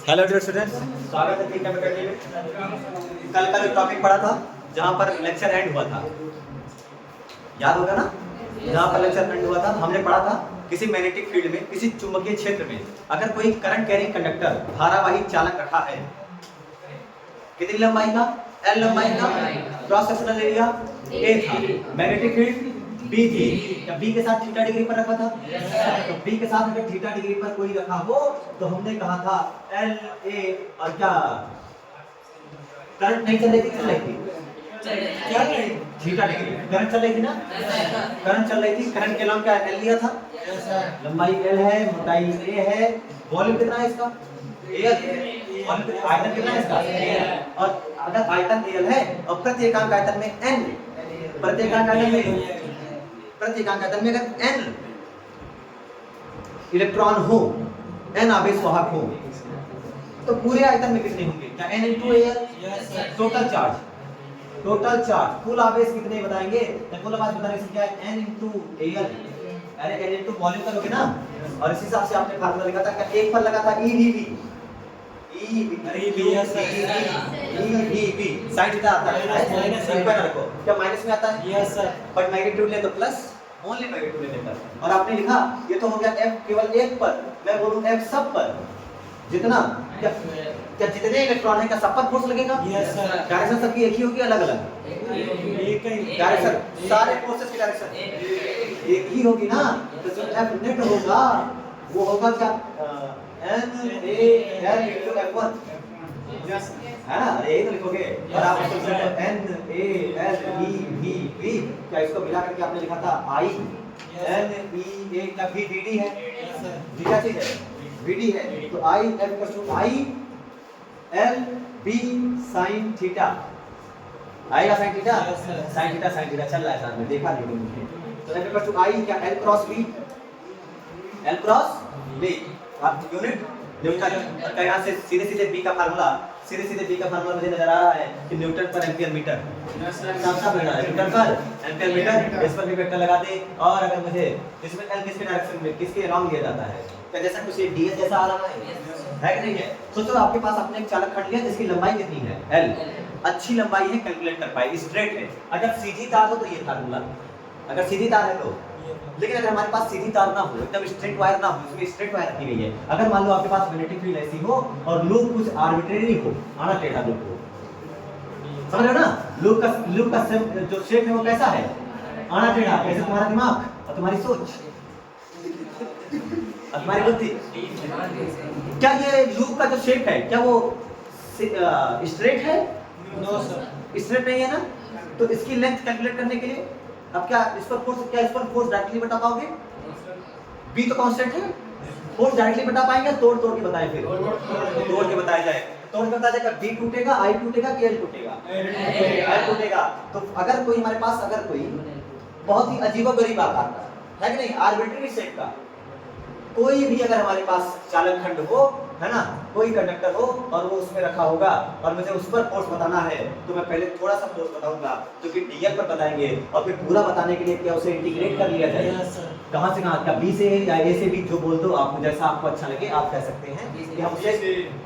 Hello dear students, स्वागत है टीका अकेडमी में। कल का जो टॉपिक पढ़ा था, जहाँ पर लेक्चर एंड हुआ था, याद होगा ना? जहाँ पर लेक्चर एंड हुआ था, हमने पढ़ा था किसी मैग्नेटिक फील्ड में, किसी चुंबकीय क्षेत्र में अगर कोई करंट कैरिंग कंडक्टर धारावाही चालक रखा है, कितनी लंबाई का? एल लंबाई का। क्रॉस सेक्शनल एरिया ए था, मैग्नेटिक फील्ड बी थी। क्या बी के साथ थीटा डिग्री पर रखा था? तो बी के साथ अगर थीटा डिग्री पर कोई रखा हो तो हमने कहा था एल ए और क्या करंट नहीं चल रही थी, चल रही थी थीटा डिग्री करंट चल रही थी ना? करंट चल रही थी। करंट के नाम क्या एल लिया था? लंबाई एल है, मोटाई ए है, वॉल्यूम कितना है इसका? एल। आयतन कितना है इसका? और अगर आयतन एल है और प्रत्येकांक आयतन में एन, प्रत्येकांक आयतन में अगर n इलेक्ट्रॉन हो, n आवेश वाहक हो, तो पूरे आयतन में कितने होंगे? क्या n into Al? Total charge कुल आवेश कितने बताएंगे? कुल आवेश बताने से क्या है? n into Al, अरे n into वॉल्यूम करोगे ना, और इस हिसाब से आपने फार्मूला लिखा था। क्या एक पर लगा था EdV, साइन थीटा आता है, सिंपल रखो। क्या माइनस में आता है? Yes sir. बट मैग्नीट्यूड ले तो प्लस, ओनली मैग्नीट्यूड ले लेकर। और आपने लिखा ये तो हो गया f केवल एक पर, मैं बोलूं f सब पर, जितना क्या जितने इलेक्ट्रॉन है क्या सब पर फोर्स लगेगा? Yes sir. डायरेक्शन सबकी एक ही होगी, अलग अलग? एक ही डायरेक्शन, सारे फोर्सेस की डायरेक्शन एक ही होगी ना। तो जो f नेट होगा वो होगा क्या? n a l into f1 है ना? अरे यही तो लिखोगे। और आप इसको लिखो n a l e v v, क्या इसको मिला करके आपने लिखा था i n e a का v d है, v क्या चीज है? v d है। तो i f equal to i l b sin theta, आएगा sin थीटा, sin थीटा चल रहा है साथ में, देखा नहीं तुमने? तो f इक्वल टू i क्या l cross b, l cross b। आप यूनिट न्यूटन, यहाँ से सीधे सीधे b का फार्मूला, मुझे नजर आ रहा है कि न्यूटन पर एम्पियर मीटर, साफ लग रहा है, न्यूटन पर एम्पियर मीटर, इस पर भी वेक्टर लगा दे। और अगर मुझे इसमें l किसके डायरेक्शन में, किसके अराउंड लिया जाता है? क्या जैसा कुछ ds जैसा आ रहा है कि नहीं है? सोचो आपके पास आपने एक चालक खंड लिया जिसकी लंबाई कितनी है? l, अच्छी लंबाई है, कैलकुलेट कर पाए, स्ट्रेट है। अगर सीधी तार हो तो ये फार्मूला, अगर सीधी तार है तो। लेकिन अगर हमारे पास सीधी तार ना हो, एकदम स्ट्रेट वायर ना हो, इसमें स्ट्रेट वायर रखी गई है। अगर मान लो आपके पास मैग्नेटिक फील्ड ऐसी हो और लूप कुछ आर्बिट्रेरी हो, आना टेढ़ा लूप हो, समझ रहे हो ना? लूप का जो शेप है वो कैसा है? आना टेढ़ा। कैसे? तुम्हारा दिमाग और तुम्हारी सोच और तुम्हारी बुद्धि। क्या ये लूप का जो शेप है क्या वो स्ट्रेट है? नो सर, स्ट्रेट नहीं है ना। तो इसकी लेंथ कैलकुलेट करने के लिए अब क्या इस पर फोर्स डायरेक्टली बता पाओगे? b तो कांस्टेंट है, फोर्स डायरेक्टली बता पाएंगे? तोड़ के बताएं, फिर तोड़ के बताया जाए। तोड़ के बताया जाएगा, b टूटेगा, i टूटेगा कि l टूटेगा? l टूटेगा। तो अगर कोई हमारे पास अगर कोई बहुत ही अजीबोगरीब आकार का है कि नहीं, आर्बिट्रेरी शेप का कोई भी अगर हमारे पास चालक खंड हो, है ना, कोई कंडक्टर हो और वो उसमें रखा होगा और मुझे उस पर फोर्स बताना है, तो मैं पहले थोड़ा सा फोर्स बताऊंगा, तो फिर dl पर बताएंगे, और फिर पूरा बताने के लिए क्या उसे इंटीग्रेट कर लिया जाए। कहां से कहां? क्या b से या a से b, जो बोल दो आप, जैसा आपको अच्छा लगे आप कह सकते हैं कि हम उसे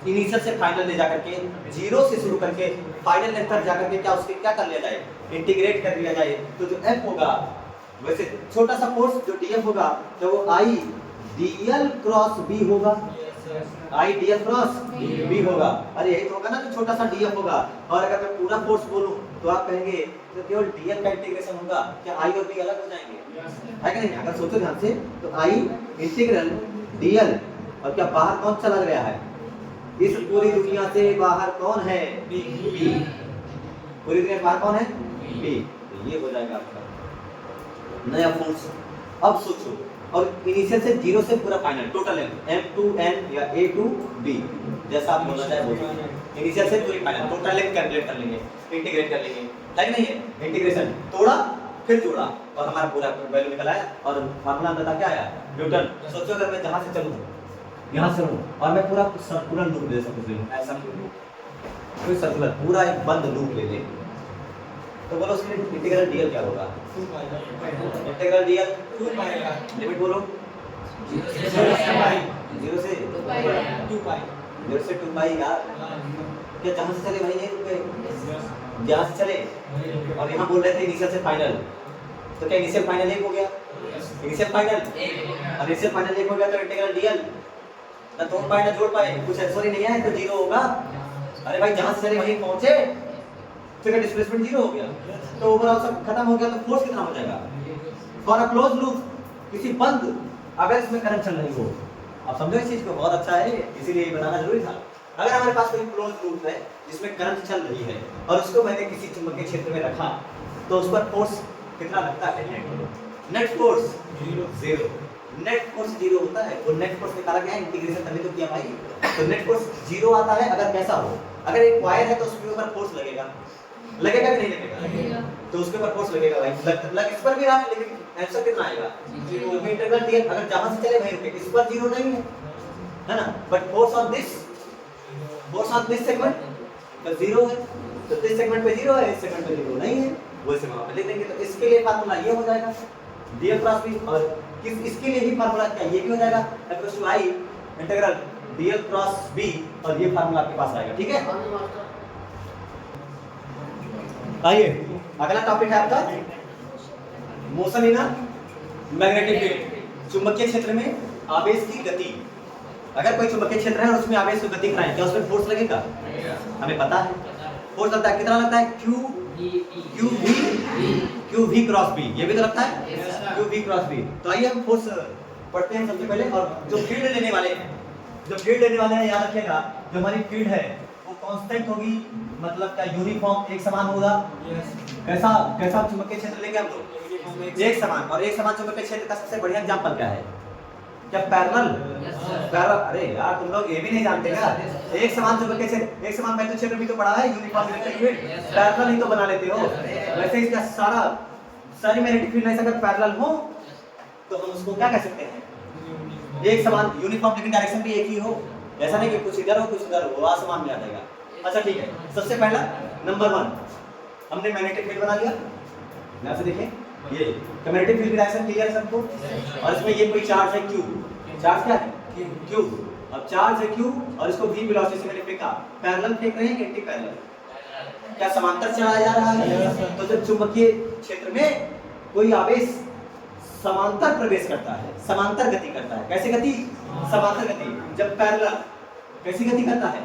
इनिशियल से फाइनल ले जाकर के, जीरो से शुरू करके फाइनल लेंथ तक जाकर के क्या उसके क्या कर लिया जाए? इंटीग्रेट कर लिया जाए। तो जो f होगा, वैसे छोटा सा फोर्स जो df होगा, तो वो i dl क्रॉस b होगा, i dl क्रॉस b होगा। अरे यही तो होगा ना, जो छोटा सा df होगा। और अगर मैं पूरा फोर्स बोलूं तो आप कहेंगे तो केवल dl का इंटीग्रेशन होगा, क्या i और b अलग हो जाएंगे? है कि नहीं? अगर सोचो ध्यान से तो i इंटीग्रल dl, और क्या बाहर कौन चला गया है? इस पूरी दुनिया से बाहर कौन है? b। पूरी दुनिया से बाहर कौन है? b। तो ये हो जाएगा आपका नया फोर्स। अब सोचो, और इनिशियल से जीरो से पूरा final total length m to n या a to b, जैसा आप बोलना चाहे बोल सकते हैं। इनिशियल से पूरी फाइनल टोटल लेंथ कैलकुलेट कर लेंगे, इंटीग्रेट कर लेंगे, है नहीं है? इंटीग्रेशन, तोड़ा फिर जोड़ा और हमारा पूरा वैल्यू निकल आया और फार्मूला बता क्या आया? न्यूटन। सोचो अगर मैं जहां से चलूं, यहां से हूं और मैं पूरा सर्कुलर लूप ले सकूं, ऐसा कोई सर्कुलर पूरा एक बंद लूप ले ले, तो बोलो उसके इंटीग्रल dl क्या होगा? इंटीग्रल dl 2 पाई, लिमिट बोलो 0 से 2 पाई, 0 से 2 पाई यार, क्या जहाँ से चले वही नहीं रुके, जहाँ से चले। और यहाँ बोल रहे थे इनिशियल से फाइनल, तो क्या इनिशियल फाइनल एक हो गया, इनिशियल फाइनल और इनिशियल फाइनल एक हो गया तो इंटीग्रल डीएल ना तो पाए ना जोड़ पाए, कुछ सॉरी नहीं है तो 0 होगा। अरे भाई जहाँ से चले वहीं पहुँचे तो क्या डिस्प्लेसमेंट 0 हो गया, तो ओवरऑल सब खत्म हो गया, तो फोर्स कितना हो जाएगा। फॉर अ क्लोज लूप, किसी बंद अगर इसमें करंट चल रही हो, आप समझो इस चीज को, बहुत अच्छा है इसीलिए ये बनाना जरूरी था। अगर हमारे पास कोई क्लोज लूप है जिसमें करंट चल रही है और उसको मैंने किसी चुंबकीय क्षेत्र में रखा, तो उस पर फोर्स कितना लगता है, नेट फोर्स 0। नेट फोर्स 0 होता है, वो नेट फोर्स निकाला गया, इंटीग्रेशन करने तो किया भाई, तो नेट फोर्स 0 आता है। अगर कैसा हो, अगर एक वायर है तो उसके ऊपर फोर्स लगेगा, लगेगा कि नहीं लगेगा, तो उसके ऊपर फोर्स लगेगा भाई, लग इस पर भी रहा है, लेकिन आंसर कितना आएगा 0। इंटीग्रल डीएल अगर जहां से चले वहीं रुके, इस पर 0 नहीं है ना, but force on this segment तो 0 है, तो दिस सेगमेंट पे 0 है, इस सेगमेंट पे 0 नहीं है, वो इसे वहां पे लिख देंगे। तो इसके लिए फार्मूला ये हो जाएगा डीएल क्रॉस बी, और किस इसके लिए भी फार्मूला क्या ये भी हो जाएगा equal to I integral D L cross B, और ये फार्मूला आपके पास आएगा। ठीक है, आइए अगला टॉपिक है आपका मोशन इन मैग्नेटिक फील्ड, चुंबकीय क्षेत्र में आवेश की गति। अगर कोई चुंबकीय क्षेत्र है और उसमें आवेश की गति कराएं, क्या उसमें फोर्स लगेगा, हमें पता है फोर्स लगता है, कितना लगता है क्यू वी क्रॉस बी, ये भी तो लगता है क्यू वी क्रॉस बी। तो आइए हम फोर्स पढ़ते हैं सबसे पहले, और जो फील्ड लेने वाले हैं याद रखिएगा, जो हमारी फील्ड है वो कांस्टेंट होगी, मतलब क्या यूनिफॉर्म एक समान होगा। कैसा चुंबकीय क्षेत्र लेंगे हम लोग, एक समान। और एक समान चुंबकीय क्षेत्र का सबसे बढ़िया एग्जांपल क्या है, क्या पैरेलल। अरे यार तुम लोग ये भी नहीं जानते क्या, एक समान चुंबकीय क्षेत्र, एक समान मैग्नेटिक क्षेत्र भी तो पढ़ा है, यूनिफॉर्म मैग्नेटिक फील्ड, पैरेलल ही तो बना लेते हो। वैसे इसका सारी मैग्नेटिक फील्ड ऐसा अगर पैरेलल हो तो हम उसको क्या कह सकते हैं, एक समान यूनिफॉर्म, लेकिन डायरेक्शन भी एक ही हो, ऐसा नहीं कि कुछ इधर हो कुछ उधर हो, वो आसमान में आ जाएगा। अच्छा ठीक है, सबसे पहला नंबर 1 हमने मैग्नेटिक फील्ड बना लिया, यहां से देखिए ये मैग्नेटिक फील्ड की डायरेक्शन क्लियर है सबको, और इसमें ये कोई चार्ज है Q, चार्ज क्या है Q, अब चार्ज है Q और इसको v वेलोसिटी से मैंने फेंका, पैरेलल फेंक रहे हैं कि एंटी पैरेलल, क्या समांतर चला जा रहा है। तो जब चुंबकीय क्षेत्र में कोई आवेश समांतर प्रवेश करता है, समांतर गति करता है, कैसे गति, समांतर गति, जब पैरेलल कैसी गति करता है,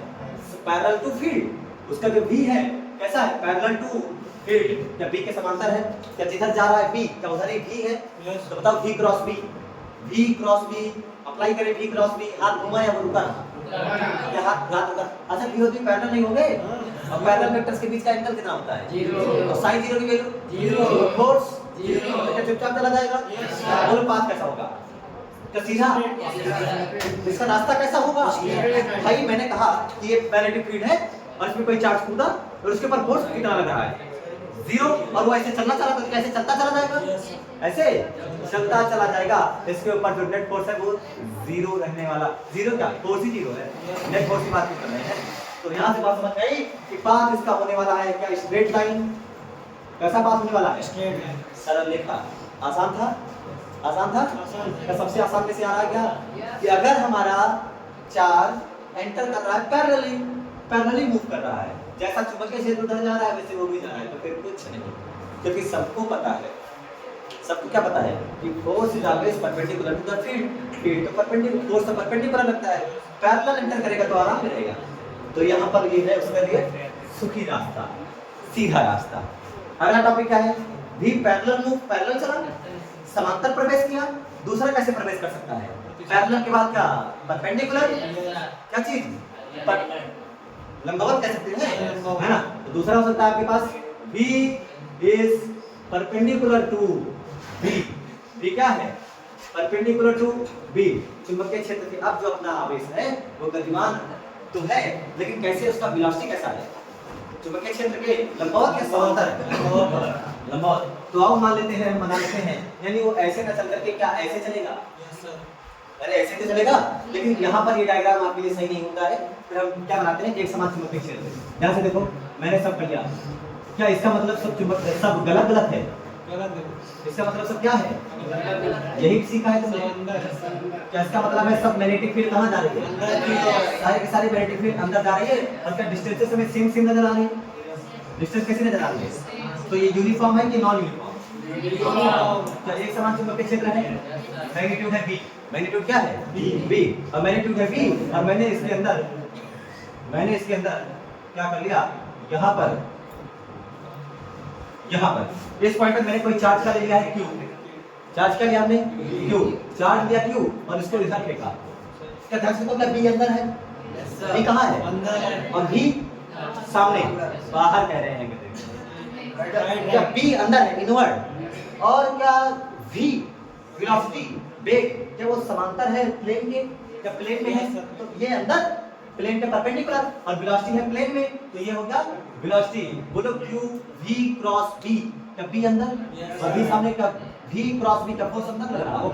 पैरेलल टू फील्ड, उसका जो v है कैसा है, पैरेलल टू फील्ड, क्या b के समांतर है, क्या जिधर जा रहा है b क्या उधर ही v है, तो बताओ v क्रॉस b अप्लाई करें, v क्रॉस b, हाथ घुमा या रुका, क्या हाथ रुका, अच्छा v और b पैरेलल नहीं हो गए, और पैरेलल वेक्टर्स के बीच का एंगल कितना होता है 0, और sin 0 की वैल्यू 0, फोर्स 0, तो चुपचाप चला जाएगा, दोनों पाथ कैसा होगा, क्या सीधा, इसका रास्ता कैसा होगा, भाई मैंने कहा कि ये मैग्नेटिक फील्ड है और इसमें कोई चार्ज कूदा और उसके ऊपर फोर्स कितना लग रहा है 0, और वो ऐसे चलना चला तो कैसे चलता चला जाएगा, ऐसे चलता चला जाएगा, इसके ऊपर जो नेट फोर्स है वो 0 रहने वाला, 0 क्या, फोर्स ही 0 है, नेट फोर्स की बात कर रहे हैं। तो यहाँ से बात समझ गई कि पाथ इसका होने वाला है क्या, स्ट्रेट लाइन, कैसा पाथ होने वाला है, स्ट्रेट लाइन, सरल रेखा, आसान था, क्या सबसे आसान में से आ रहा है क्या, कि अगर हमारा चार्ज एंटर कर रहा है पैरेलली मूव कर रहा है, जैसा चुंबकीय क्षेत्र उधर जा रहा है वैसे वो भी जा रहा है, तो फिर कुछ नहीं, क्योंकि सबको क्या पता है कि force is always perpendicular to the field, तो परपेंडिकुलर फोर्स तो परपेंडिकुलर लगता है, पैरेलल एंटर करेगा तो आराम रहेगा। तो यहाँ पर ये है उसके लिए सुखी रास्ता, सीधा रास्ता। अगला टॉपिक क्या है, भी पैरेलल मूव, पैरेलल चला, समांतर प्रवेश किया, दूसरा कैसे प्रवेश कर सकता है, पैरेलल के बाद क्या, परपेंडिकुलर, क्या चीज, लंबवत कह सकते हैं, है ना। तो दूसरा हो सकता है आपके पास B is perpendicular to B, B क्या है, परपेंडिकुलर टू B, चुंबकीय क्षेत्र के अब जो अपना आवेश है वो गतिमान तो है, लेकिन कैसे, उसका वेलोसिटी कैसा है, चुंबकीय क्षेत्र के लंबवत या समांतर, लंबवत। तो आओ मान लेते हैं, मान लेते हैं, यानी वो ऐसे न चल करके क्या ऐसे चलेगा, अरे ऐसे तो चलेगा, लेकिन यहाँ पर ये डायग्राम आपके लिए सही नहीं होता है, फिर हम क्या बनाते हैं, एक समान चुंबकीय क्षेत्र। यहाँ से देखो मैंने सब कर लिया, क्या इसका मतलब सब गलत है, इसका मतलब सब क्या है? यही सीखा है तुमने। क्या इसका मतलब है सब मैग्नेटिक फील्ड कहाँ जा रही है? सारे के सारे मैग्नेटिक फील्ड अंदर जा रही है और क्या डिस्टेंसेस हमें सेम सेम नजर आ रही है? डिस्टेंस कैसे नजर आ रही है? तो ये यूनिफॉर्म है कि नॉन यूनिफॉर्म? क्या एक समान चुंबकीय क्षेत्र है? मैग्नीट्यूड है बी। मैग्नीट्यूड क्या है? बी। और मैग्नीट्यूड है बी और मैंने इसके अंदर क्या कर लिया? यहाँ पर इस पॉइंट पर मैंने कोई चार्ज का ले लिया है क्यू। चार्ज क्या लिया हमने? क्यू। चार्ज लिया क्यू और इसको इधर फेंका। क्या ध्यान से क्या बी अंदर है? बी कहाँ है? और बी सामने बाहर कह रहे हैं। क्या बी अंदर है इनवर्ड? और क्या वी वेलोसिटी वेग क्या वो समांतर है प्लेन के? क्या प्लेन में है तो ये अंदर प्लेन के परपेंडिकुलर और वेलोसिटी है प्लेन में तो ये हो गया वेलोसिटी। बोलो क्यू वी क्रॉस बी। क्या बी अंदर और बी सामने? क्या वी क्रॉस बी का फोर्स अंदर लग रहा है?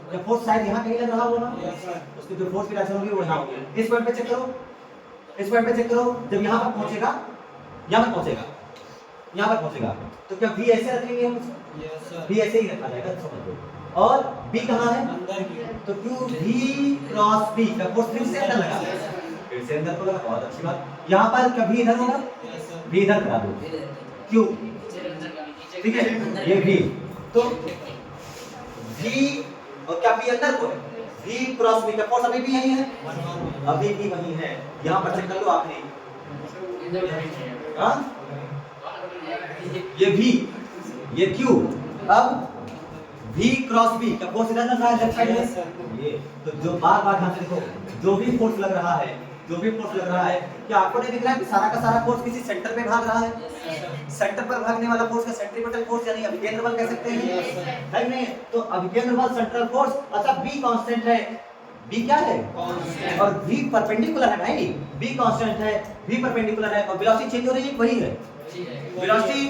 क्या फोर्स शायद यहाँ कहीं लग रहा होगा? उसकी जो फोर्स की डायरेक्शन होगी वो यहाँ होगी। इस पॉइंट पे चेक करो, इस पॉइंट पे चेक करो। जब यहाँ पर पहुंचेगा तो क्या v ऐसे रखेंगे हम? v ऐसे ही रखा जाएगा समझ लो। और b कहाँ है? तो q v क्रॉस b का फोर्स फिर से अंदर लगा, फिर से अंदर को लगा। बहुत अच्छी बात। यहाँ पर क्या v इधर होगा? v इधर करा दो q, ठीक है ये v। तो v और क्या b अंदर को है? v क्रॉस b का फोर्स अभी भी यही है, अभी भी वही है। यहाँ पर चेक कर लो आखिरी। हाँ ये v ये q। अब v क्रॉस b का फोर्स इधर लग रहा है लेफ्ट साइड में ये। तो जो बार ध्यान से देखो, जो भी फोर्स लग रहा है क्या आपको नहीं दिख रहा है कि सारा का सारा फोर्स किसी सेंटर पे भाग रहा है? सेंटर पर भागने वाला फोर्स का सेंट्रीपिटल फोर्स यानी अभिकेंद्र बल कह सकते हैं, है नहीं? तो अभिकेंद्र बल सेंट्रल फोर्स। अच्छा b कांस्टेंट है, b क्या है? और v परपेंडिकुलर है भाई। b कांस्टेंट है, v परपेंडिकुलर है और वेलोसिटी चेंज हो रही है वही है। वेलोसिटी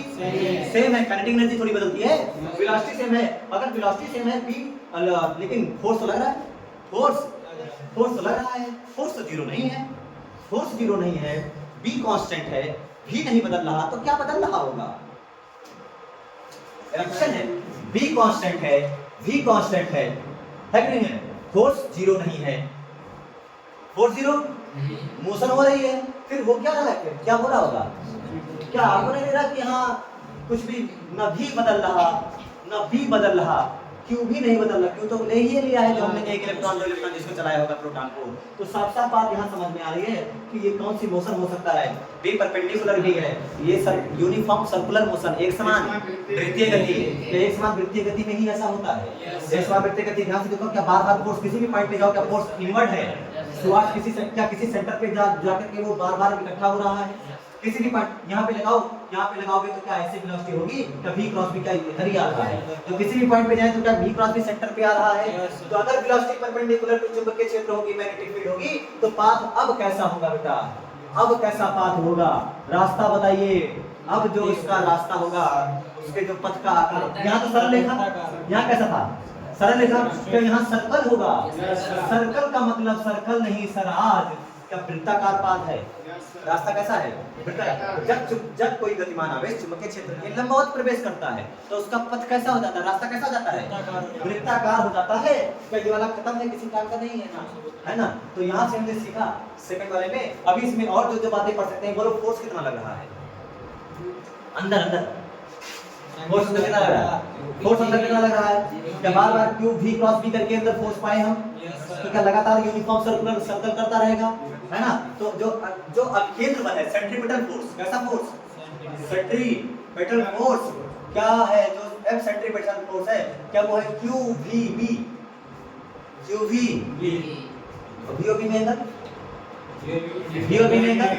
सेम है, काइनेटिक एनर्जी थोड़ी बदलती है, वेलोसिटी सेम है। अगर वेलोसिटी सेम है v लेकिन फोर्स तो लग रहा है, फोर्स तो लग रहा है, फोर्स तो जीरो नहीं है, b कांस्टेंट है, v नहीं बदल रहा तो क्या बदल रहा होगा? रिएक्शन है, b कांस्टेंट है, v कांस्टेंट है कि नहीं है? फोर्स जीरो नहीं है, फोर्स जीरो मोशन हो रही है, फिर वो क्या रहा है? क्या हो रहा होगा? क्या आपको नहीं लग रहा कि हाँ कुछ भी न भी बदल रहा न भी बदल रहा, क्यों भी नहीं बदल रहा? क्यों तो ले ही लिया है जो हमने एक इलेक्ट्रॉन दो इलेक्ट्रॉन जिसको चलाया होगा प्रोटॉन को। तो साफ साफ बात यहाँ समझ में आ रही है कि ये कौन सी मोशन हो सकता है? बी परपेंडिकुलर भी है, ये यूनिफॉर्म सर्कुलर मोशन, एक समान वृत्तीय गति। एक समान वृत्तीय गति में ही ऐसा होता है। एक समान वृत्तीय गति ध्यान से देखो, क्या बार बार फोर्स किसी भी पॉइंट पे जाओ क्या फोर्स इनवर्ड है? शुरुआत किसी सेंटर पे जाकर के वो बार बार इकट्ठा हो रहा है। किसी भी पॉइंट यहाँ पे लगाओगे तो क्या ऐसे वेलोसिटी होगी? क्या v क्रॉस b क्या इधर ही आ रहा है? तो किसी भी पॉइंट पे जाए तो क्या v क्रॉस b सेंटर पे आ रहा है? तो अगर वेलोसिटी परपेंडिकुलर टू चुंबकीय क्षेत्र होगी, मैग्नेटिक फील्ड होगी, तो पाथ अब कैसा होगा बेटा? अब कैसा पाथ होगा? रास्ता बताइए। अब जो इसका रास्ता होगा उसके जो पथ का आकार, यहाँ तो सरल रेखा, यहाँ कैसा था? सरल रेखा। तो यहाँ सर्कल होगा। सर्कल का मतलब सर्कल नहीं सराज, क्या वृत्ताकार पाथ है। रास्ता कैसा है? जब कोई गतिमान आवेश चुंबकीय क्षेत्र के लंबवत प्रवेश करता है तो उसका पथ कैसा हो जाता है? रास्ता कैसा हो जाता है? वृत्ताकार हो जाता है। क्या ये वाला खत्म है? किसी काम का नहीं है ना, है ना? तो यहाँ से हमने सीखा सेकंड वाले में। अभी इसमें और जो बातें पढ़ सकते हैं, बोलो फोर्स कितना लग रहा है अंदर? फोर्स अंदर कितना लग रहा है? फोर्स अंदर कितना लग रहा है? क्या बार बार क्यू v क्रॉस b करके अंदर फोर्स पाए हम? तो क्या लगातार यूनिफॉर्म सर्कल करता रहेगा, है ना? तो जो अभिकेंद्र बल है, सेंट्रीपिटल फोर्स, कैसा फोर्स? सेंट्रीपिटल फोर्स क्या है? जो F सेंट्रीपिटल फोर्स है क्या वो है QVB? और VOB में अंदर VOB में अंदर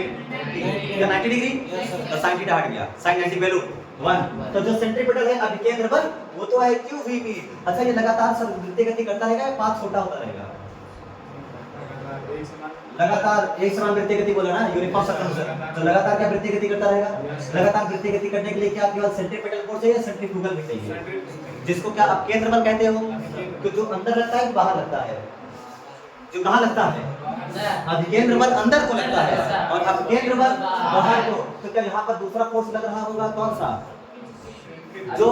क्या 90 डिग्री? तो sin थीटा हट गया, sin 90 वैल्यू 1। तो जो सेंट्रीपिटल है अभिकेंद्र बल वो तो है QVB। अच्छा ये लगातार वृत्तीय गति करता रहेगा, पाथ छोटा होता रहेगा? लगातार एक समान वृत्तीय गति बोला ना, यूनिफॉर्म सर्कल। तो लगातार क्या वृत्तीय गति करता रहेगा? लगातार वृत्तीय गति करने के लिए क्या केवल सेंट्रीपिटल फोर्स चाहिए या सेंट्रीफ्यूगल भी चाहिए? जिसको क्या आप केंद्र बल कहते हो? तो जो अंदर लगता है बाहर लगता है? जो कहाँ लगता है? अभिकेंद्र बल अंदर को लगता है और अभिकेंद्र बल बाहर को। तो क्या यहाँ पर दूसरा फोर्स लग रहा होगा? कौन सा? जो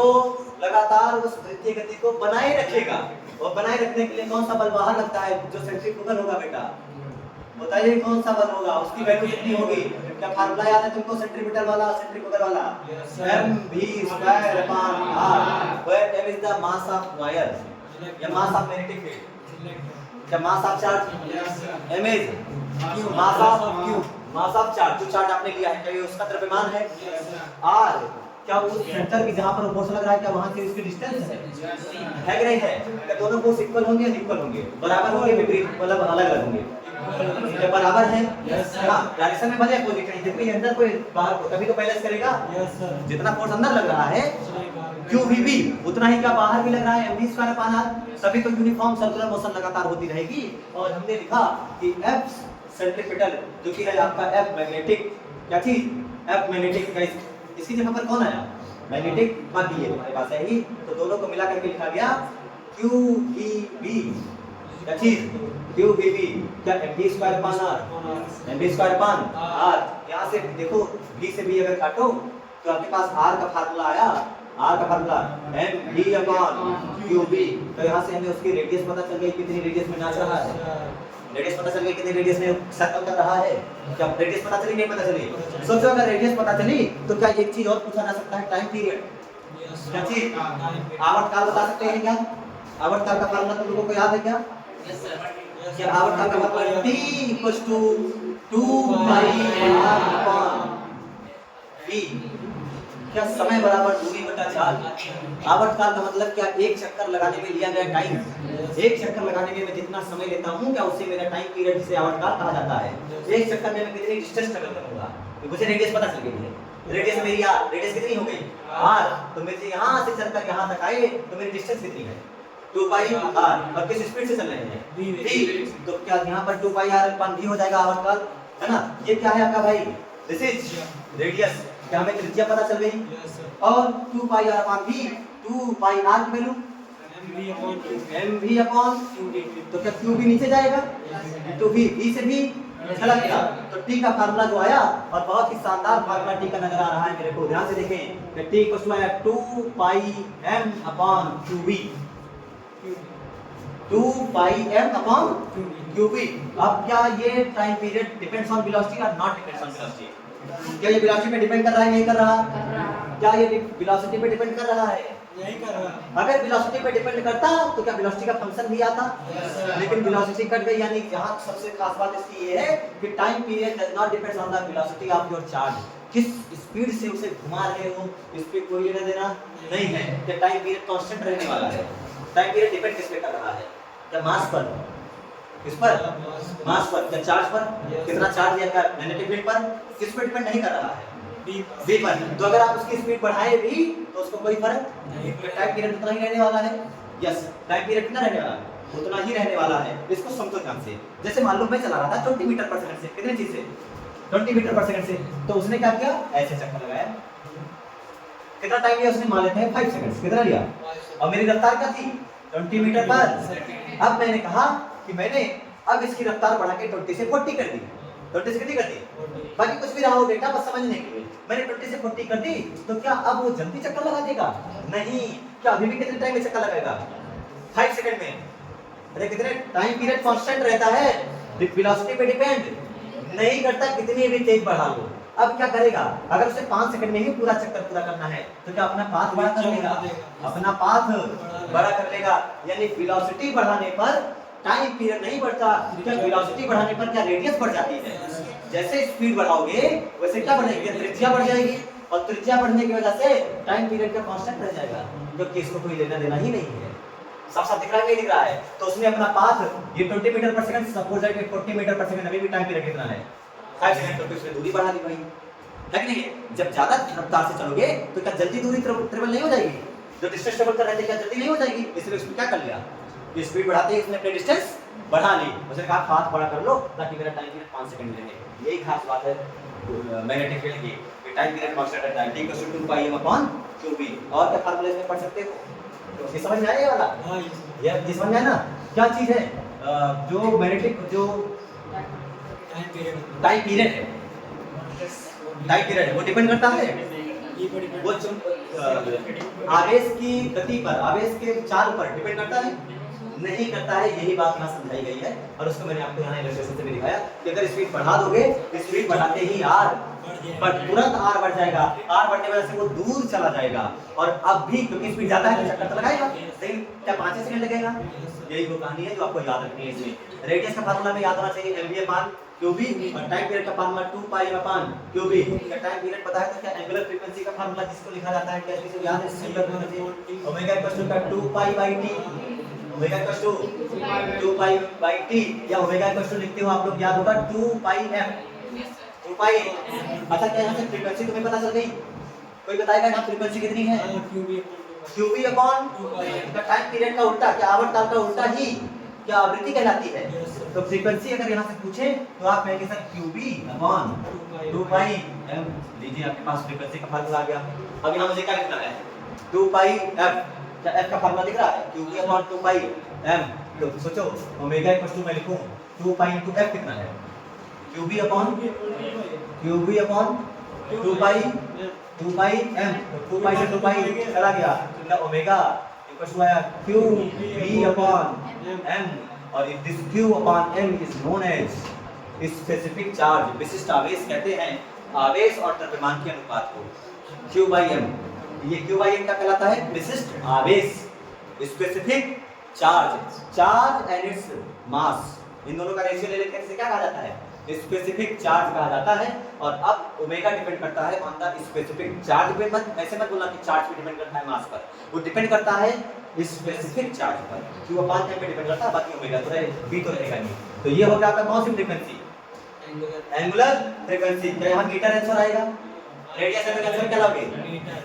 लगातार उस वृत्तीय गति को बनाए रखेगा। और बनाए रखने के लिए कौन सा बल बाहर लगता है? जो सेंट्रीफ्यूगल होगा बेटा, बताइए कौन सा बल होगा, उसकी वैल्यू कितनी होगी? क्या फार्मूला याद है तुमको सेंट्रीपिटल वाला, सेंट्रीफ्यूगल वाला? mv²/r, where m is the mass of wire या mass of magnetic field, क्या mass of charge, m is mass of charge, जो चार्ज आपने लिया है क्या ये उसका द्रव्यमान है? r क्या उस सेंटर की जहां पर वो फोर्स लग रहा है क्या वहां से इसकी डिस्टेंस है कि नहीं है? क्या दोनों फोर्स इक्वल होंगे या इक्वल होंगे? बराबर होंगे, विपरीत मतलब अलग अलग होंगे? क्या बराबर है? हां, डायरेक्शन में भले अपोजिट है, देखो ये अंदर कोई बाहर को तभी तो बैलेंस करेगा। जितना फोर्स अंदर लग रहा है QVB उतना ही क्या बाहर भी लग रहा है mv²/r, तभी तो यूनिफॉर्म सर्कुलर मोशन लगातार होती रहेगी। और हमने लिखा कि F सेंट्रीपिटल जो कि है आपका F मैग्नेटिक, क्या चीज? F मैग्नेटिक, इसकी जगह पर कौन आया? मैग्नेटिक, बाकी ये हमारे पास है ही, तो दोनों को मिला करके लिखा गया QVB, क्या चीज? QVB क्या mv²/r, mv²/r। यहाँ से देखो b से b अगर काटो तो आपके पास r का फार्मूला आया, r का फार्मूला mv/qb, तो यहाँ से हमें उसकी रेडियस पता चल गई, कितनी रेडियस में नाच रहा है, रेडियस पता चल गई, कितनी रेडियस में सर्कल कर रहा है। क्या रेडियस पता चली? नहीं पता चली? सोचो अगर रेडियस पता चली तो क्या एक चीज और पूछा जा सकता है, टाइम पीरियड, क्या चीज? आवर्तकाल बता सकते हैं क्या? आवर्तकाल का फार्मूला तुम लोगों को याद है क्या? क्या आवर्तकाल का मतलब t = 2πr/v, क्या समय बराबर दूरी बटा चार्ज। आवर्तकाल का मतलब क्या? एक चक्कर लगाने में लिया गया टाइम, एक चक्कर लगाने में मैं जितना समय लेता हूं क्या उससे मेरा टाइम पीरियड से आवर्तकाल कहा जाता है। एक चक्कर में मैं कितनी डिस्टेंस ट्रैवल करूंगा, तो मुझे रेडियस पता चल गई है, रेडियस मेरी रेडियस कितनी हो गई? r, तो मेरे यहां से चलकर यहां तक आए तो मेरी डिस्टेंस कितनी है? 2πr, और किस स्पीड से चल रहे हैं? v, तो क्या यहां पर 2πr/v हो जाएगा आवर्तकाल, है ना? ये क्या है आपका भाई? दिस इज रेडियस, क्या हमें त्रिज्या पता चल गई? और 2πr/v, 2πr की वैल्यू mv/qd, तो क्या q भी नीचे जाएगा तो v से भी चला गया, तो t का फार्मूला जो आया, और बहुत ही शानदार फार्मूला t का नजर आ रहा है मेरे को, ध्यान से देखें कि t = 2πm/qb, 2πm/qb। अब क्या ये time period depends on velocity और नॉट डिपेंड्स ऑन वेलोसिटी? क्या ये वेलोसिटी पे डिपेंड कर रहा है, नहीं कर रहा? क्या ये वेलोसिटी पे डिपेंड कर रहा है? नहीं कर रहा। अगर वेलोसिटी पे डिपेंड करता तो क्या वेलोसिटी का फंक्शन भी आता? लेकिन वेलोसिटी कट गई, यानी यहाँ सबसे खास बात इसकी ये है कि time period does not depends on the velocity of your charge. किस स्पीड से उसे घुमा रहे हो इस पे कोई लेना देना नहीं है, कि टाइम पीरियड कांस्टेंट रहने वाला है। टाइम पीरियड डिपेंड किस पे कर रहा है? क्या मास पर? किस पर? मास पर। क्या चार्ज पर? कितना चार्ज है? क्या मैग्नेटिक फील्ड पर? किस पे डिपेंड नहीं कर रहा है? v पर। तो अगर आप उसकी स्पीड बढ़ाए भी तो उसको कोई फर्क नहीं, टाइम पीरियड उतना ही रहने वाला है। यस, टाइम पीरियड कितना रहने वाला है? उतना ही रहने वाला है। इसको समझो ध्यान से। जैसे मान लो मैं चला रहा था 20 मीटर पर सेकंड से, कितने चीज से? 20 मीटर पर सेकंड से, तो उसने क्या किया? ऐसे चक्कर लगाया। कितना टाइम लिया उसने? मान लेते हैं 5 सेकंड्स। कितना लिया? और मेरी रफ्तार क्या थी? 20 मीटर पर। अब मैंने कहा कि मैंने अब इसकी रफ्तार बढ़ा के 20 से 40 कर दी। 20 से कितनी कर दी? बाकी कुछ भी रहा हो बेटा, बस समझने के लिए मैंने 20 से 40 कर दी, तो क्या अब वो जल्दी चक्कर लगा देगा? नहीं। क्या अभी भी कितने टाइम में चक्कर लगाएगा? 5 सेकंड में। अरे कितने टाइम पीरियड कांस्टेंट रहता है, वेलोसिटी पे डिपेंड नहीं करता कितनी भी तेज बढ़ा लो। अब क्या करेगा? अगर उसे 5 सेकंड में ही पूरा चक्कर पूरा करना है तो क्या अपना पाथ बड़ा कर लेगा? अपना पाथ बड़ा कर लेगा। यानी वेलोसिटी बढ़ाने पर टाइम पीरियड नहीं बढ़ता। क्या वेलोसिटी बढ़ाने पर क्या रेडियस बढ़ जाती है? जैसे स्पीड बढ़ाओगे वैसे क्या बढ़ेगी? त्रिज्या बढ़ जाएगी, और त्रिज्या बढ़ने की वजह से टाइम पीरियड का कांस्टेंट रह जाएगा, क्योंकि इसको कोई लेना देना ही नहीं है। साफ साफ दिख रहा है नहीं दिख रहा है? तो उसने अपना पाथ ये 20 मीटर पर सेकंड, सपोज दैट 40 मीटर पर सेकंड, अभी भी टाइम पीरियड कितना है? 5 सेकंड। तो उसने दूरी बढ़ा दी भाई, है कि नहीं? जब ज्यादा रफ्तार से चलोगे तो क्या जल्दी दूरी ट्रेवल नहीं हो जाएगी? जो डिस्टेंस ट्रेवल कर रहे थे क्या जल्दी नहीं हो जाएगी? इसलिए उसने क्या कर लिया? स्पीड बढ़ाते ही उसने अपनी डिस्टेंस बढ़ा ली। उसने कहा पाथ बड़ा कर लो ताकि मेरा टाइम पीरियड 5 सेकंड रहे। यही खास बात है मैग्नेटिक फील्ड की, कि टाइम पीरियड कांस्टेंट रहता है, t = 2πm/qb। और क्या फार्मूला इसमें पढ़ सकते हो? तो ये समझ में आया ये वाला? हां, ये समझ में आया ना? क्या चीज है? जो मैग्नेटिक जो टाइम पीरियड है, टाइम पीरियड वो डिपेंड करता है वो आवेश की गति पर, आवेश के चाल पर डिपेंड करता है? नहीं करता है। यही बात यहाँ समझाई गई है और उसको मैंने आपको यहाँ इलस्ट्रेशन से भी दिखाया कि अगर स्पीड बढ़ा दोगे, स्पीड बढ़ाते ही आर पर तुरंत आर बढ़ जाएगा, आर बढ़ने वजह से वो दूर चला जाएगा और अब भी क्योंकि स्पीड ज्यादा है तो चक्कर तो लगाएगा, लेकिन क्या 5 सेकंड लगेगा? यही वो कहानी है जो आपको याद रखनी है। इसमें रेडियस का फार्मूला में याद होना चाहिए एमवी अपान क्यूबी और टाइम पीरियड का फार्मूला 2 पाई अपान क्यूबी। क्या टाइम पीरियड पता है तो क्या एंगुलर फ्रीक्वेंसी का फार्मूला जिसको लिखा जाता है, क्या किसी को याद है? सिंपल होना चाहिए omega equal to 2 pi by T, omega equal to 2 pi by T या ओमेगा इक्वल टू लिखते हो आप लोग याद होगा 2 पाई एम, 2 पाई। अच्छा क्या यहाँ से फ्रीक्वेंसी तुम्हें पता चल गई? कोई बताएगा यहाँ फ्रीक्वेंसी कितनी है? क्यूबी अपॉन का टाइम पीरियड का उल्टा, क्या आवर्तकाल का उल्टा ही क्या आवृत्ति कहलाती है? तो फ्रीक्वेंसी अगर यहाँ से पूछे तो आप कहेंगे sir QB upon 2 pi M. लीजिए आपके पास फ्रीक्वेंसी का फार्मूला आ गया। अब यहाँ मुझे क्या लिखना है? 2 पाई एफ, क्या एफ का फार्मूला दिख रहा है? Q B upon 2 pi M. तो सोचो ओमेगा इक्वल टू मैं लिखूं 2 पाई इनटू एफ कितना है? Q B upon 2 pi M, 2 pi से 2 पाई चला गया तो ओमेगा इक्वल टू आया क्यू बी अपॉन एम और this Q upon M is known as specific charge. विशिष्ट आवेश कहते हैं आवेश और द्रव्यमान के अनुपात को, क्यू बाई एम। ये क्यू बाई एम क्या कहलाता है? विशिष्ट आवेश, specific charge, charge and it's mass, इन दोनों का रेशियो ले लेते हैं, इसे क्या कहा जाता है? स्पेसिफिक चार्ज कहा जाता है। और अब ओमेगा डिपेंड करता है ऑन द स्पेसिफिक चार्ज पे, मत ऐसे मत बोलना कि चार्ज पे डिपेंड करता है मास पर, वो डिपेंड करता है स्पेसिफिक चार्ज पर, क्यू अपान एम पे डिपेंड करता है, बाकी ओमेगा तो बी तो रहेगा नहीं। तो ये हो गया आपका कौन सी फ्रीक्वेंसी? Angular frequency. क्या यहाँ मीटर आंसर आएगा? रेडियस है तो आंसर क्या लाओगे?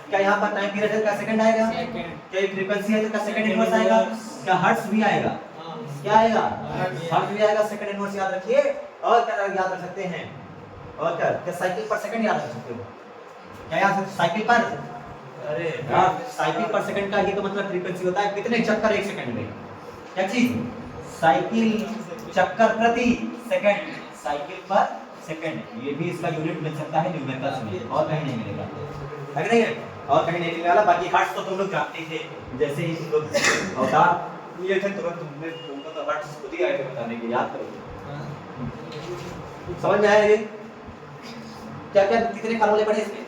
क्या यहाँ पर टाइम पीरियड है तो क्या सेकंड आएगा? क्या ये फ्रीक्वेंसी है तो क्या सेकंड इनवर्स आएगा? क्या हर्ट्ज भी आएगा? क्या आएगा? हर्ट्ज भी आएगा, सेकंड इनवर्स याद रखिए। और क्या याद रख सकते हैं? और क्या साइकिल पर सेकंड याद रख सकते हो? क्या याद साइकिल पर? अरे यार साइकिल पर सेकंड का ही तो मतलब फ्रीक्वेंसी होता है कितने चक्कर एक सेकंड में। क्या चीज? साइकिल चक्कर प्रति सेकंड, साइकिल पर सेकंड। ये भी इसका यूनिट मिल सकता है न्यूमेरिकल्स में, और कहीं नहीं मिलेगा, है कि नहीं? और कहीं नहीं मिलने वाला। बाकी हर्ट्ज तो तुम लोग जानते थे, जैसे ही तुम लोग अवतार ये थे तुमने तुमको तो हर्ट्ज खुद ही आए थे बताने के, याद करो। समझ में आया ये? क्या क्या कितने फार्मूले पढ़े इसमें?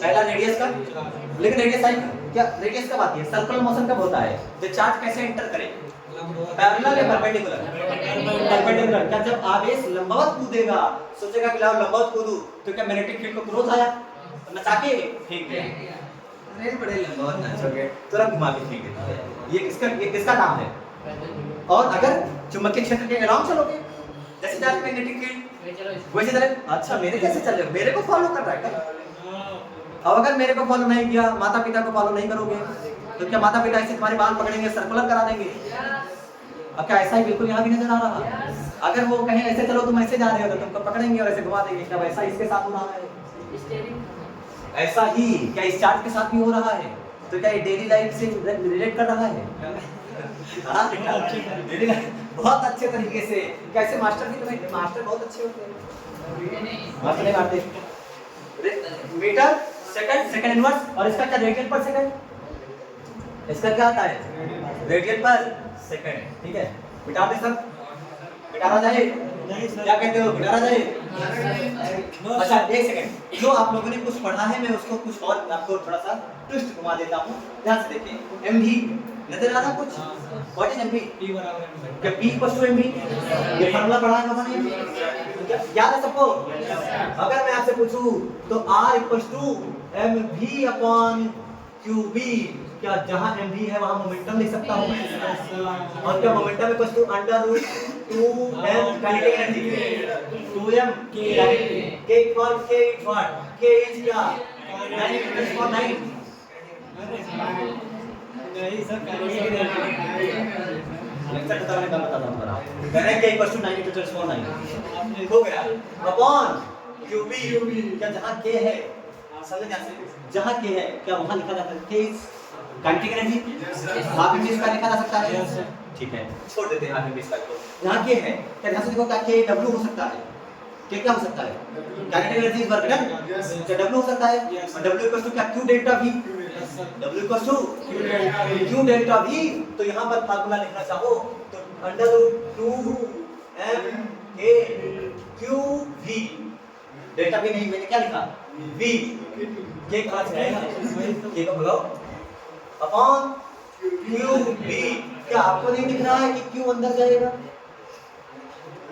पहला रेडियस का, लेकिन रेडियस क्या रेडियस कब आती है? सर्कुलर मोशन कब होता है? जब चार्ज कैसे एंटर करे? पैरेलल या परपेंडिकुलर? परपेंडिकुलर। क्या जब आवेश लंबवत कूदेगा, सोचेगा कि लाओ लंबवत कूदूं, तो क्या मैग्नेटिक फील्ड को क्रोध आया तो नचा के फेंक दिया, नहीं बड़े लंबवत नाचोगे तुरंत घुमा के फेंक देता। ये किसका काम है? और अगर चुंबकीय क्षेत्र के अलाउंस चलोगे जैसे चार्ज मैग्नेटिक फील्ड वैसे चले। अच्छा मेरे कैसे चल रहे हो? मेरे को फॉलो कर रहा है क्या? अब अगर मेरे को फॉलो नहीं किया, माता पिता को फॉलो नहीं करोगे तो क्या माता पिता ऐसे तुम्हारे बाल पकड़ेंगे, सर्कुलर करा देंगे? अब क्या ऐसा ही बिल्कुल यहाँ भी नजर आ रहा? अगर वो कहीं ऐसे चलो तुम ऐसे जा रहे हो तो तुमको पकड़ेंगे और ऐसे घुमा देंगे। क्या वैसा इसके साथ हो रहा है? ऐसा ही क्या इस चार्ज के साथ भी हो रहा है? तो क्या ये डेली लाइफ से रिलेट कर रहा है? बहुत अच्छे तरीके से। कैसे मास्टर भी तुम्हें, मास्टर बहुत अच्छे होते हैं, मास्टर नहीं मारते। मीटर सेकंड, सेकंड इनवर्स, और इसका क्या रेडियन पर सेकंड? इसका क्या आता है? रेडियन पर सेकंड। ठीक है, मिटा दे सब, मिटाना जाए? क्या कहते हो, मिटाना जाए? अच्छा एक सेकंड, जो आप लोगों ने कुछ पढ़ा है मैं उसको कुछ और आपको थोड़ा सा ट्विस्ट घुमा देता हूँ, ध्यान से देखिए। एमवी नजर आ रहा कुछ? What is M V? P बराबर mv। क्या P इक्वल टू mv? ये फार्मूला पढ़ा है लोगों ने, याद है सबको? अगर मैं आपसे पूछूं तो R equal to mv upon qb, क्या जहां mv है वहां मोमेंटम लिख सकता हूं मैं? और क्या momentum equal to under root 2m kinetic energy, 2m k for k what? k is क्या? 9 फॉर 9 नहीं सर, लेक्चर खत्म होने का बताता हूं जरा। कह रहे हैं k इक्वल टू 9 × 10⁻⁹ हो गया अपॉन qb। क्या जहां k है, समझ ध्यान से, जहां k है क्या वहां लिखा जाता है k इज काइनेटिक एनर्जी? वहां पे भी इसका लिखा जा सकता है। ठीक है, छोड़ देते हैं आगे भी इसका को। जहां k है क्या ध्यान से देखो, क्या k w हो सकता है? k क्या हो सकता है? Kinetic energy is work done. तो W हो सकता है और W इक्वल्स टू क्या Q delta V, W equals to Q delta V। तो यहाँ पर फार्मूला लिखना चाहो तो √2m/K/Q_V, डेल्टा V नहीं, मैंने क्या लिखा V, K कहाँ से आएगा, K को भगाओ अपॉन QV। क्या आपको नहीं दिख रहा है कि Q अंदर जाएगा,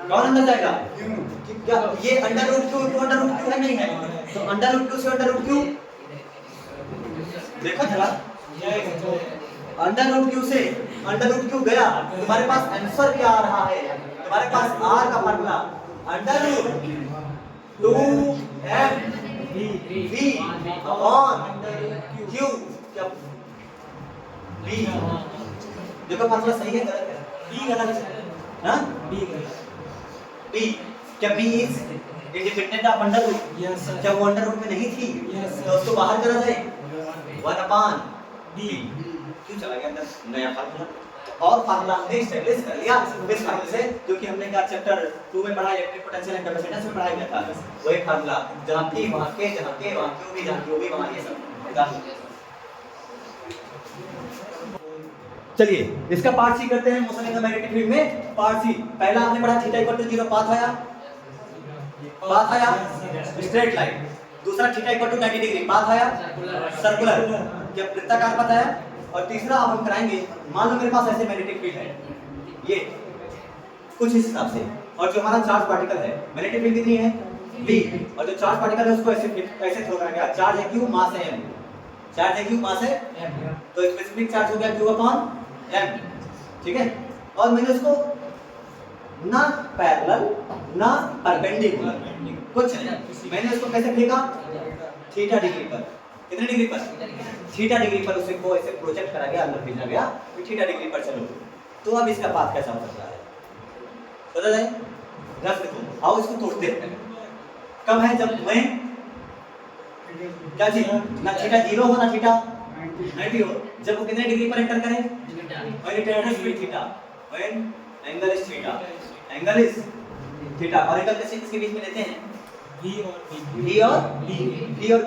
कौन अंदर जाएगा, क्या ये under root Q to under root Q है, नहीं है, तो अंडर रूट क्यू से अंडर रूट क्यू, देखो जरा अंडर रूट क्यू से अंडर रूट क्यू गया, तुम्हारे पास आंसर क्या आ रहा है, तुम्हारे पास r का formula under root 2m/v upon q, क्या b, देखो फार्मूला सही है गलत है, b गलत है, हां b गलत, b क्या b is independent of under root, yes sir, क्या वो अंडर रूट में नहीं थी, यस सर, तो उसको बाहर करा जाए 1/b, क्यों चला गया अंदर नया फार्मूला। और फार्मूला हमने एस्टैब्लिश कर लिया इस फार्मूले से, जो कि हमने क्या चैप्टर 2 में पढ़ा, इलेक्ट्रिक पोटेंशियल एंड कैपेसिटेंस में पढ़ाया गया था, वही फार्मूला जहां p वहां k, जहां k वहां q भी, जहां q भी वहां ये सब। चलिए इसका पार्ट सी करते हैं, motion in the magnetic field में पार्ट सी। पहला आपने पढ़ा थीटा इक्वल टू 0, पाथ आया स्ट्रेट लाइन, दूसरा theta equal to 90 degree, path आया सर्कुलर, जब वृत्ताकार पथ आया, और तीसरा अब हम कराएंगे, मान लो मेरे पास ऐसे मैग्नेटिक फील्ड है ये कुछ इस हिसाब से, और जो हमारा चार्ज पार्टिकल है, मैग्नेटिक फील्ड कितनी है b, और जो चार्ज पार्टिकल है उसको ऐसे थ्रो करेंगे, चार्ज है q, मास है m, चार्ज है q, मास है m, तो स्पेसिफिक चार्ज हो गया q अपॉन m, ठीक है। और मैंने उसको ना पैरेलल ना परपेंडिकुलर कुछ नहीं, मैंने उसको कैसे फेंका थीटा डिग्री पर, कितने डिग्री पर, थीटा डिग्री पर उसे को ऐसे प्रोजेक्ट करा गया, अंदर भेजा गया कि थीटा डिग्री पर चलो। तो अब इसका पाथ कैसा हो सकता है पता जाए, रफ देखो, आओ इसको तोड़ते हैं। कब है जब मैं क्या चीज ना थीटा 0 हो ना थीटा 90 हो, जब वो कितने डिग्री पर एंटर करे, when it enters with theta, when angle is theta, angle is theta, और एंगल कैसे किसके बीच में लेते हैं, v और b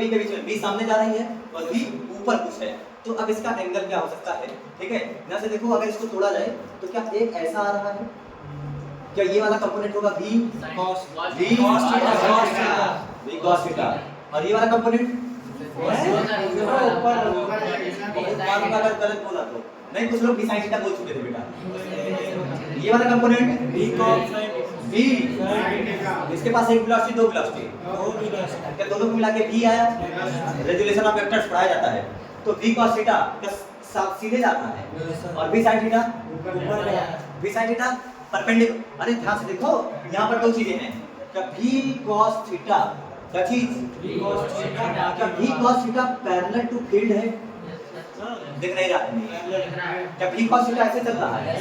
के बीच में, b सामने जा रही है और b ऊपर कुछ है, तो अब इसका एंगल क्या हो सकता है, ठीक है। यहां से देखो अगर इसको तोड़ा जाए तो क्या एक ऐसा आ रहा है, क्या ये वाला कंपोनेंट होगा v cos थीटा, और ये वाला कंपोनेंट ऊपर, बहुत बार अगर गलत बोला तो नहीं, कुछ लोग b sin थीटा बोल चुके थे बेटा, ये वाला कंपोनेंट v इसके पास एक वेलोसिटी दो वेलोसिटी, क्या दोनों को मिला के v आया, रेजोल्यूशन ऑफ वेक्टर्स पढ़ाया जाता है, तो v cos थीटा सीधे जाता है और v sin थीटा ऊपर गया, v sin थीटा परपेंडिकुलर। अरे ध्यान से देखो यहाँ पर दो चीजें हैं, क्या v cos थीटा, क्या चीज क्या v cos theta parallel to field है, दिख नहीं रहा है, क्या v cos थीटा ऐसे चल रहा है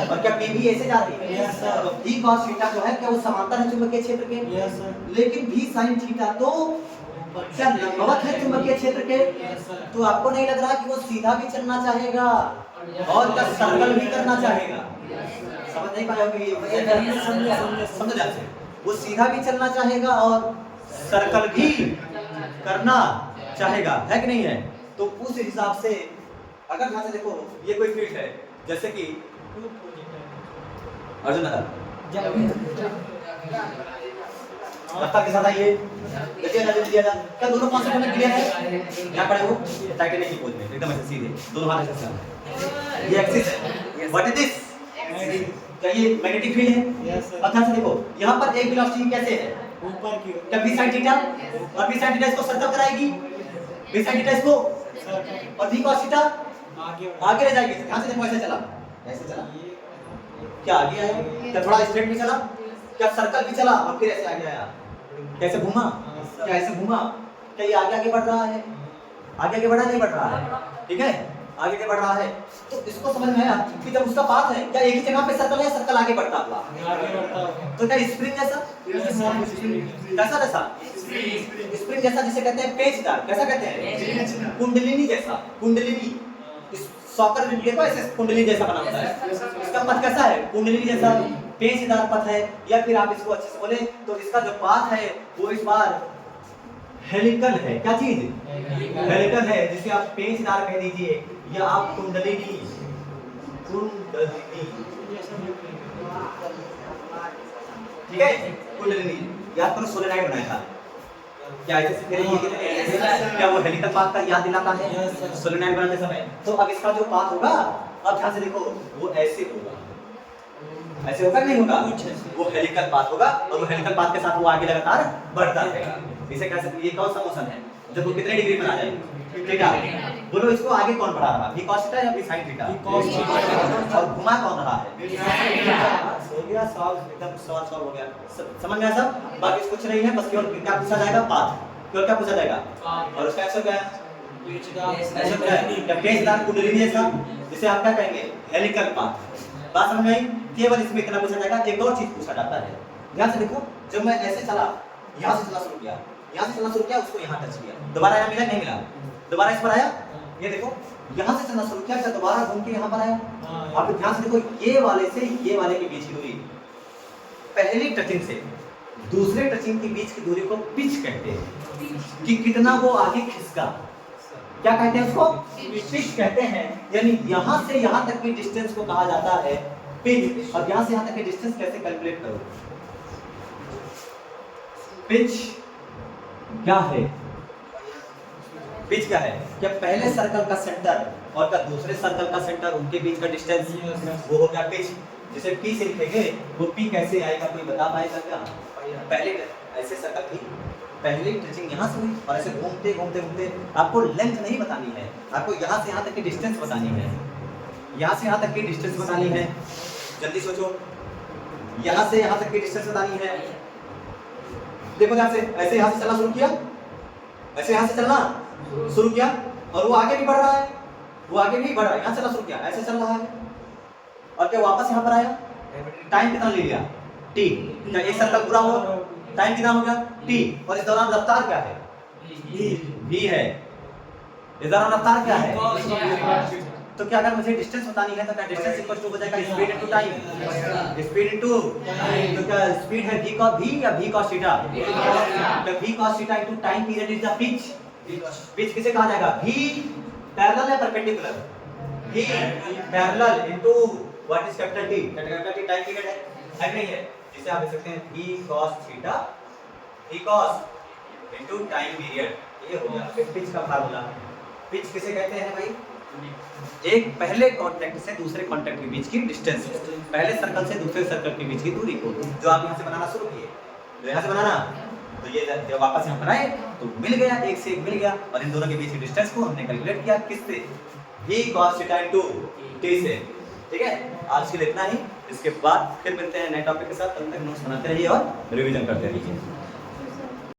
और क्या p भी ऐसे जा रही है, तो v cos थीटा जो है क्या वो समांतर है चुंबकीय क्षेत्र के, लेकिन v sin थीटा तो क्या लंबवत है चुंबकीय क्षेत्र के, तो आपको नहीं लग रहा कि वो सीधा भी चलना चाहेगा और क्या सर्कल भी करना चाहेगा, समझ नहीं पाए होंगे, समझ जाते, वो सीधा भी चलना चाहेगा और सर्कल भी करना चाहेगा, है कि नहीं है। तो उस हिसाब से अगर ध्यान से देखो ये कोई फील्ड है जैसे कि अर्जुन नगर के साथ आइए, दिया था क्या दोनों कॉन्सेप्ट में क्लियर है, यहाँ पड़े वो टाइटेनिक की पोज में एकदम ऐसे सीधे दोनों हाथ ऐसे, ये एक्सिस है, व्हाट इज दिस, क्या ये मैग्नेटिक फील्ड है, अब ध्यान से देखो यहाँ पर एक वेलोसिटी कैसे है ऊपर की ओर, क्या v sin थीटा, और v sin थीटा इसको सर्कल कराएगी, v sin थीटा इसको, और v cos थीटा आगे ले जाएगी, ध्यान से देखो ऐसे चला, क्या आगे आया, क्या थोड़ा स्ट्रेट भी चला, क्या सर्कल भी चला और फिर ऐसे आगे आया, कैसे घूमा, क्या ऐसे घूमा, क्या ये आगे आगे बढ़ रहा है, आगे आगे बढ़ा नहीं बढ़ रहा है, ठीक है आगे आगे बढ़ रहा है। तो इसको समझ में आया कि जब उसका पाथ है क्या एक ही जगह पे सर्कल है, सर्कल आगे बढ़ता हुआ, तो क्या स्प्रिंग जैसा, कैसा जैसा स्प्रिंग जैसा जिसे कहते हैं पेचदार, कैसा कहते हैं कुंडलिनी जैसा, कुंडलिनी सॉकर देखो ऐसे कुंडली जैसा बना होता है, इसका पथ कैसा है कुंडली जैसा पेचदार पथ है, या फिर आप इसको अच्छे से बोले तो इसका जो पाथ है वो इस बार हेलिकल है। क्या चीज? हेलिकल है, जिसे आप पेचदार कह दीजिए, या आप कुंडलिनी, कुंडलिनी, ठीक है, कुंडलिनी। याद करो सोलेनॉइड बनाया था, क्या ऐसे से क्या वो हेलिकल पाथ का याद दिलाता है सोलेनॉइड बनाते समय? तो अब इसका जो पाथ होगा, अब ध्यान से देखो, वो ऐसे होगा, ऐसे होगा नहीं होगा? वो हेलिकल पाथ होगा, और वो हेलिकल पाथ के साथ वो आगे लगातार बढ़ता रहेगा। इसे कह सकते, ये कौन सा मोशन है जब वो कितने डिग्री पर आ जाए? थीटा। बोलो इसको आगे कौन बढ़ा रहा है, v cos थीटा या v sin थीटा? और घुमा कौन रहा है? हो गया सॉल्व, एकदम सॉल्व हो गया। समझ में आया सब? बाकी कुछ नहीं है, बस केवल क्या पूछा जाएगा? पाथ। केवल क्या पूछा जाएगा? और उसका आंसर क्या है? क्या पेचदार कुंडलिनी जैसा, जिसे आप क्या कहेंगे? Helical path. बात समझ में आई? केवल इसमें इतना पूछा जाएगा। एक और चीज पूछा जाता है, ध्यान से देखो, जब मैं ऐसे चला, यहाँ से चलना शुरू किया, यहाँ से चलना शुरू किया, उसको यहाँ टच किया, दोबारा यहाँ मिला नहीं मिला, दोबारा इस पर आया, ये देखो यहाँ से चलना शुरू किया, क्या दोबारा घूम के यहाँ पर आया? आप ध्यान से देखो, ये वाले से ये वाले के बीच की दूरी, पहली टचिंग से दूसरे टचिंग के बीच की दूरी को पिच कहते हैं, कि कितना वो आगे खिसका। क्या कहते हैं उसको? पिच कहते हैं। यानी यहाँ से यहाँ तक की डिस्टेंस को कहा जाता है पिच। और यहाँ से यहाँ तक की डिस्टेंस कैसे कैलकुलेट करो? पिच क्या है? पिच क्या है? क्या पहले सर्कल का सेंटर और का दूसरे सर्कल का सेंटर, उनके बीच का डिस्टेंस, वो हो गया पिच। जिसे पी से लिखेंगे, वो पी कैसे आएगा, कोई बता पाएगा क्या? पहले ऐसे सर्कल की पहले टचिंग यहाँ से हुई, और ऐसे घूमते घूमते घूमते, आपको लेंथ नहीं बतानी है, आपको यहाँ से यहाँ तक की डिस्टेंस बतानी है, यहाँ से यहाँ तक की डिस्टेंस बतानी है। जल्दी सोचो, यहाँ से यहाँ तक की डिस्टेंस बतानी है। देखो ध्यान से, ऐसे यहाँ से चलना शुरू किया, ऐसे यहाँ से चलना शुरू किया, और वो आगे भी बढ़ रहा है, वो आगे भी बढ़ रहा है, यहाँ चलना शुरू किया, ऐसे चल रहा है, और क्या वापस यहाँ पर आया? टाइम कितना ले लिया? टी। क्या एक सर्कल पूरा हो, टाइम कितना हो गया? टी। और इस दौरान रफ्तार क्या है? v है। इस दौरान रफ्तार क्या है? तो क्या अगर मुझे डिस्टेंस बतानी है, तो क्या डिस्टेंस इक्वल टू हो जाएगा speed into time, speed into, तो क्या स्पीड है v या v cos थीटा? तो v cos theta into time period is the pitch. Pitch किसे कहा जाएगा? v पैरेलल या perpendicular? v parallel into what is capital T? Capital T time period है कि नहीं है? जिसे आप लिख सकते हैं v cos theta, v cos into time period. ये हो गया पिच का फार्मूला। पिच किसे कहते हैं भाई? एक पहले कांटेक्ट से दूसरे कांटेक्ट के बीच की डिस्टेंस, पहले सर्कल से दूसरे सर्कल के बीच की दूरी को, जो आप यहाँ से बनाना शुरू किए, तो यहाँ से बनाना, तो ये जब वापस यहाँ पर आए तो मिल गया, एक से एक मिल गया, और इन दोनों के बीच की डिस्टेंस को हमने कैलकुलेट किया किससे? v cos theta into t से। ठीक है, आज के लिए इतना ही। इसके बाद फिर मिलते हैं नए टॉपिक के साथ। तब तक नोट्स बनाते रहिए और रिवीजन करते रहिए।